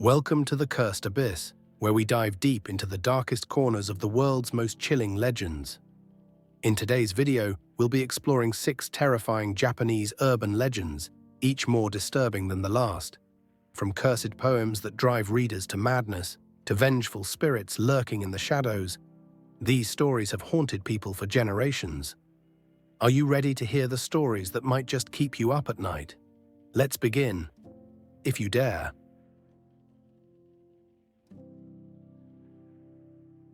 Welcome to the Cursed Abyss, where we dive deep into the darkest corners of the world's most chilling legends. In today's video, we'll be exploring 6 terrifying Japanese urban legends, each more disturbing than the last. From cursed poems that drive readers to madness, to vengeful spirits lurking in the shadows, these stories have haunted people for generations. Are you ready to hear the stories that might just keep you up at night? Let's begin, if you dare.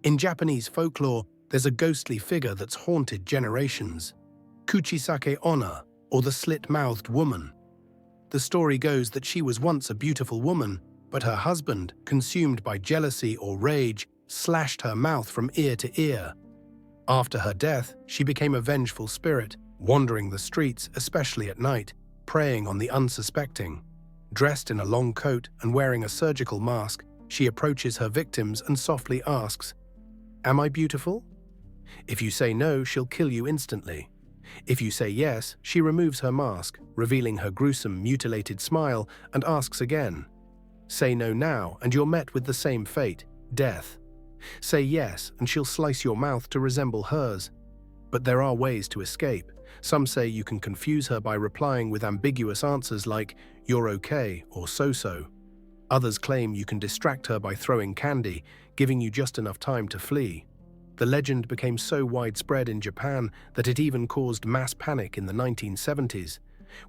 In Japanese folklore, there's a ghostly figure that's haunted generations. Kuchisake Onna, or the slit-mouthed woman. The story goes that she was once a beautiful woman, but her husband, consumed by jealousy or rage, slashed her mouth from ear to ear. After her death, she became a vengeful spirit, wandering the streets, especially at night, preying on the unsuspecting. Dressed in a long coat and wearing a surgical mask, she approaches her victims and softly asks, "Am I beautiful?" If you say no, she'll kill you instantly. If you say yes, she removes her mask, revealing her gruesome, mutilated smile, and asks again. Say no now, and you're met with the same fate, death. Say yes, and she'll slice your mouth to resemble hers. But there are ways to escape. Some say you can confuse her by replying with ambiguous answers like, "You're okay," or "so-so." Others claim you can distract her by throwing candy, giving you just enough time to flee. The legend became so widespread in Japan that it even caused mass panic in the 1970s,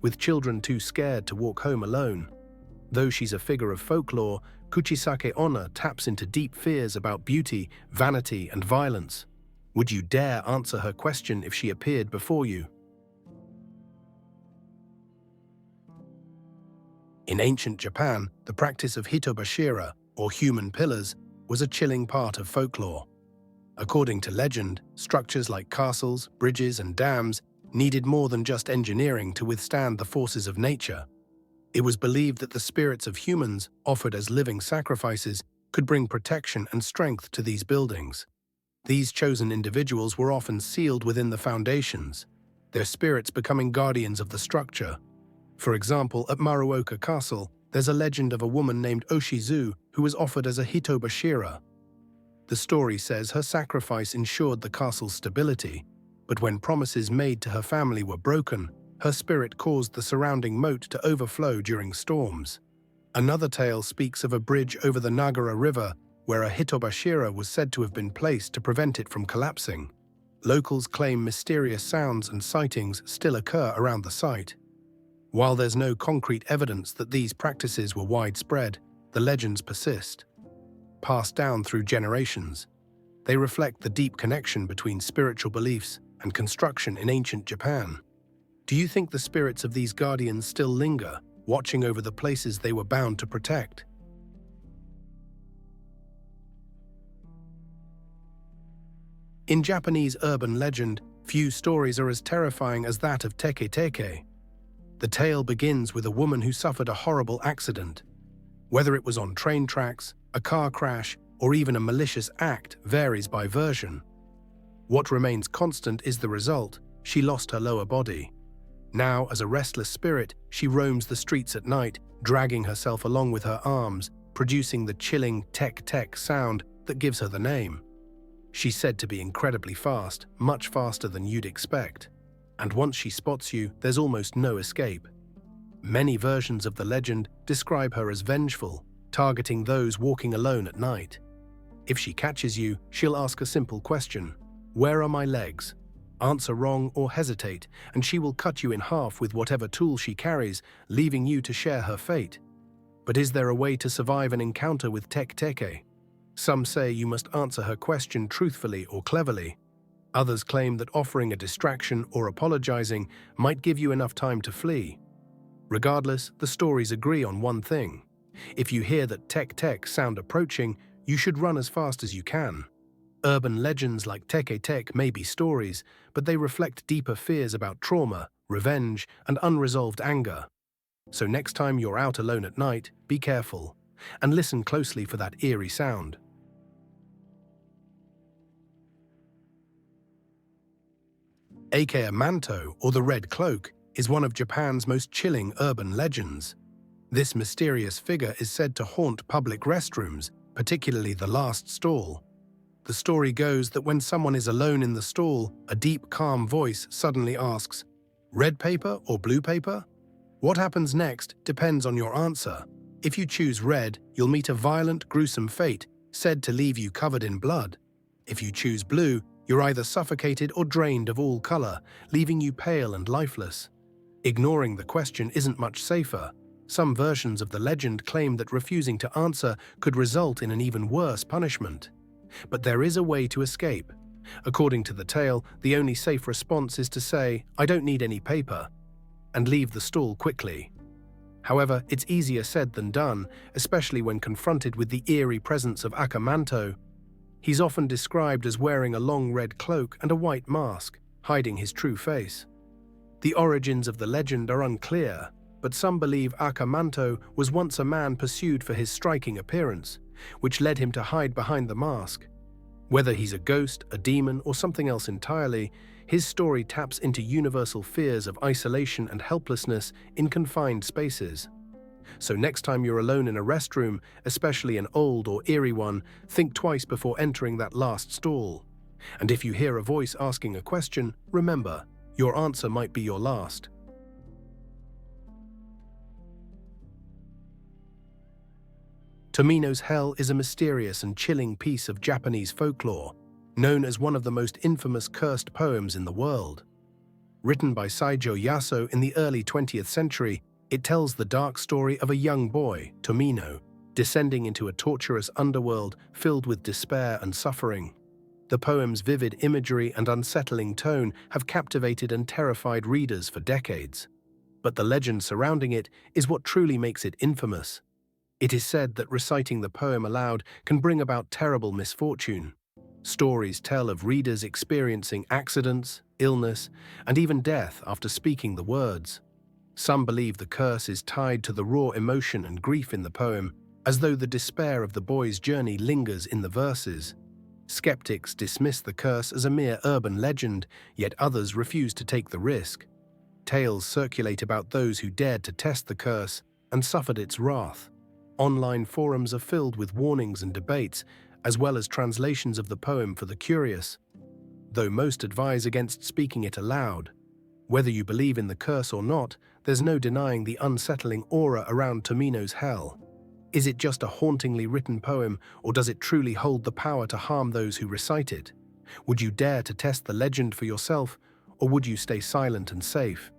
with children too scared to walk home alone. Though she's a figure of folklore, Kuchisake Onna taps into deep fears about beauty, vanity, and violence. Would you dare answer her question if she appeared before you? In ancient Japan, the practice of HTO Bashira, or human pillars, was a chilling part of folklore. According to legend, structures like castles, bridges, and dams needed more than just engineering to withstand the forces of nature. It was believed that the spirits of humans, offered as living sacrifices, could bring protection and strength to these buildings. These chosen individuals were often sealed within the foundations, their spirits becoming guardians of the structure. For example, at Maruoka Castle, there's a legend of a woman named Oshizu who was offered as a HTO Bashira. The story says her sacrifice ensured the castle's stability, but when promises made to her family were broken, her spirit caused the surrounding moat to overflow during storms. Another tale speaks of a bridge over the Nagara River where a HTO Bashira was said to have been placed to prevent it from collapsing. Locals claim mysterious sounds and sightings still occur around the site. While there's no concrete evidence that these practices were widespread, the legends persist. Passed down through generations, they reflect the deep connection between spiritual beliefs and construction in ancient Japan. Do you think the spirits of these guardians still linger, watching over the places they were bound to protect? In Japanese urban legend, few stories are as terrifying as that of Tete. The tale begins with a woman who suffered a horrible accident. Whether it was on train tracks, a car crash, or even a malicious act varies by version. What remains constant is the result: she lost her lower body. Now, as a restless spirit, she roams the streets at night, dragging herself along with her arms, producing the chilling tek-tek sound that gives her the name. She's said to be incredibly fast, much faster than you'd expect. And once she spots you, there's almost no escape. Many versions of the legend describe her as vengeful, targeting those walking alone at night. If she catches you, she'll ask a simple question: "Where are my legs?" Answer wrong or hesitate, and she will cut you in half with whatever tool she carries, leaving you to share her fate. But is there a way to survive an encounter with Tete? Some say you must answer her question truthfully or cleverly. Others claim that offering a distraction or apologizing might give you enough time to flee. Regardless, the stories agree on one thing: if you hear that tek-tek sound approaching, you should run as fast as you can. Urban legends like Tete may be stories, but they reflect deeper fears about trauma, revenge, and unresolved anger. So next time you're out alone at night, be careful, and listen closely for that eerie sound. aka Manto, or the Red Cloak, is one of Japan's most chilling urban legends. This mysterious figure is said to haunt public restrooms, particularly the last stall. The story goes that when someone is alone in the stall, a deep, calm voice suddenly asks, "Red paper or blue paper?" What happens next depends on your answer. If you choose red, you'll meet a violent, gruesome fate, said to leave you covered in blood. If you choose blue, you're either suffocated or drained of all color, leaving you pale and lifeless. Ignoring the question isn't much safer. Some versions of the legend claim that refusing to answer could result in an even worse punishment. But there is a way to escape. According to the tale, the only safe response is to say, "I don't need any paper," and leave the stall quickly. However, it's easier said than done, especially when confronted with the eerie presence of Manto. He's often described as wearing a long red cloak and a white mask, hiding his true face. The origins of the legend are unclear, but some believe Manto was once a man pursued for his striking appearance, which led him to hide behind the mask. Whether he's a ghost, a demon, or something else entirely, his story taps into universal fears of isolation and helplessness in confined spaces. So next time you're alone in a restroom, especially an old or eerie one, think twice before entering that last stall. And if you hear a voice asking a question, remember, your answer might be your last. Tominos Hell is a mysterious and chilling piece of Japanese folklore, known as one of the most infamous cursed poems in the world. Written by Saijo Yaso in the early 20th century, it tells the dark story of a young boy, Tomino, descending into a torturous underworld filled with despair and suffering. The poem's vivid imagery and unsettling tone have captivated and terrified readers for decades. But the legend surrounding it is what truly makes it infamous. It is said that reciting the poem aloud can bring about terrible misfortune. Stories tell of readers experiencing accidents, illness, and even death after speaking the words. Some believe the curse is tied to the raw emotion and grief in the poem, as though the despair of the boy's journey lingers in the verses. Skeptics dismiss the curse as a mere urban legend, yet others refuse to take the risk. Tales circulate about those who dared to test the curse and suffered its wrath. Online forums are filled with warnings and debates, as well as translations of the poem for the curious. Though most advise against speaking it aloud. Whether you believe in the curse or not, there's no denying the unsettling aura around Tominos Hell. Is it just a hauntingly written poem, or does it truly hold the power to harm those who recite it? Would you dare to test the legend for yourself, or would you stay silent and safe?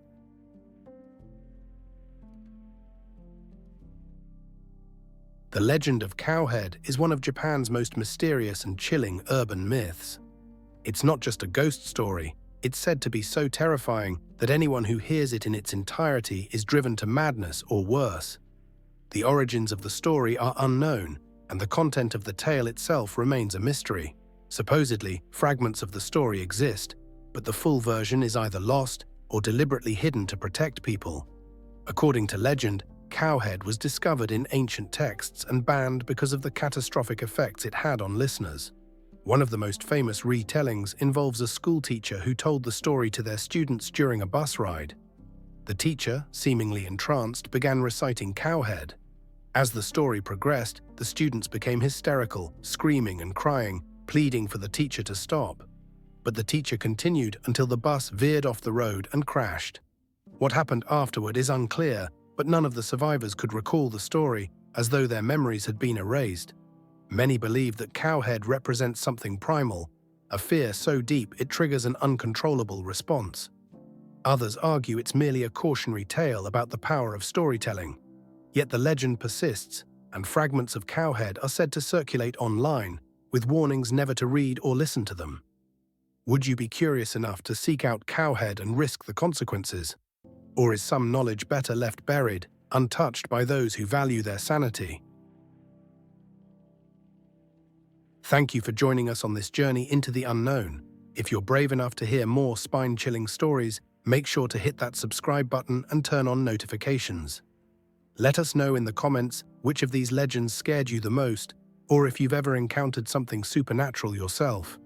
The legend of Cowhead is one of Japan's most mysterious and chilling urban myths. It's not just a ghost story, it's said to be so terrifying that anyone who hears it in its entirety is driven to madness or worse. The origins of the story are unknown, and the content of the tale itself remains a mystery. Supposedly, fragments of the story exist, but the full version is either lost or deliberately hidden to protect people. According to legend, Cowhead was discovered in ancient texts and banned because of the catastrophic effects it had on listeners. One of the most famous retellings involves a schoolteacher who told the story to their students during a bus ride. The teacher, seemingly entranced, began reciting Cowhead. As the story progressed, the students became hysterical, screaming and crying, pleading for the teacher to stop. But the teacher continued until the bus veered off the road and crashed. What happened afterward is unclear, but none of the survivors could recall the story, as though their memories had been erased. Many believe that Cowhead represents something primal, a fear so deep it triggers an uncontrollable response. Others argue it's merely a cautionary tale about the power of storytelling. Yet the legend persists, and fragments of Cowhead are said to circulate online, with warnings never to read or listen to them. Would you be curious enough to seek out Cowhead and risk the consequences? Or is some knowledge better left buried, untouched by those who value their sanity? Thank you for joining us on this journey into the unknown. If you're brave enough to hear more spine-chilling stories, make sure to hit that subscribe button and turn on notifications. Let us know in the comments which of these legends scared you the most, or if you've ever encountered something supernatural yourself.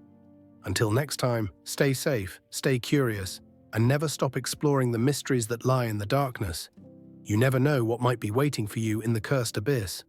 Until next time, stay safe, stay curious, and never stop exploring the mysteries that lie in the darkness. You never know what might be waiting for you in the cursed abyss.